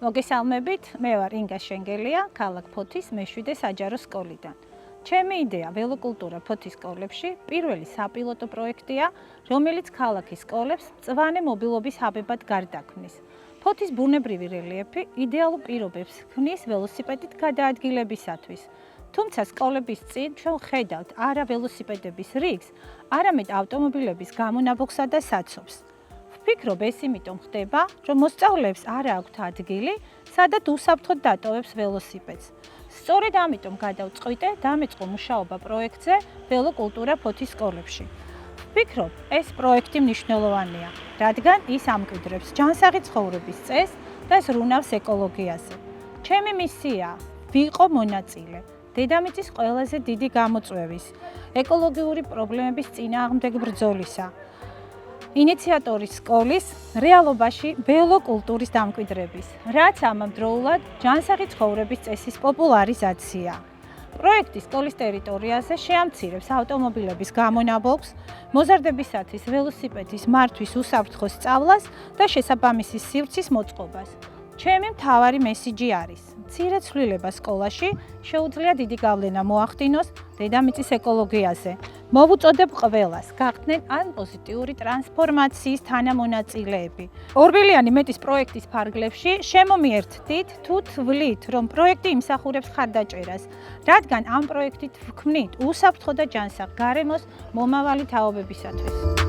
მოგესალმებით, მე ვარ ინგა შენგელია, ქალაქ ფოთის მე-7 საჯარო სკოლიდან. ჩემი იდეა ველოკულტურა ფოთის სკოლებში პირველი საპილოტო პროექტია, რომელიც ქალაქის სკოლებს მწვანე მობილობის ჰაბებად გარდაქმნის. ფოთის ბუნებრივი რელიეფი იდეალურ პირობებს ქმნის ველოსიპედით გადაადგილებისათვის. თუმცა სკოლების წინ ჩვენ ხედავთ არა ველოსიპედების რიგს, არამედ ავტომობილების გამონაბოქსსა და საცობს. ვფიქრობ, ეს იმიტომ ხდება, რომ მოსწავლეებს არ აქვთ ადგილი, სადაც უსაფრთხოდ დატოვებს ველოსიპედს. სწორედ ამიტომ გადავწყვიტე დამეწყო მუშაობა პროექტზე ველოკულტურა ფოთის სკოლებში. ვფიქრობ, ეს პროექტი მნიშვნელოვანია, რადგან ის ამკვიდრებს ჯანსაღი ცხოვრების წესს და ზრუნავს ეკოლოგიაზე. ჩემი მისიაა ვიყო მონაწილე დედამიწის ყველაზე დიდი გამოწვევის, ეკოლოგიური პრობლემების წინააღმდეგ ბრძოლისა. ინიციატორის სკოლის რეალობაში ველოკულტურის დამკვიდრების, რაც ამავდროულად ჯანსაღი ცხოვრების წესის პოპულარიზაცია. პროექტი სკოლის ტერიტორიაზე შეამცირებს ავტომობილების გამონაბოქს, მოზარდებისათვის ველოსიპედის მართვის უსაფრთხო სწავლას და შესაბამისი სივრცის მოწყობას. ჩემი მთავარი მესიჯი არის: მცირე ცვლილება სკოლაში შეუძლია დიდი გავლენა მოახდინოს დედამიწის ეკოლოგიაზე. მოვუწოდებ ყველას გახდნენ ან პოზიტიური ტრანსფორმაციის თანამონაწილეები. ორბილიანი მეტის პროექტის ფარგლებში შემომიერთდით თუ თვლით, რომ პროექტი იმსახურებს ხარდაჭერას, რადგან ამ პროექტით ვქმნით უსაფრთხო და ჯანსაღ გარემოს მომავალი თაობებისათვის.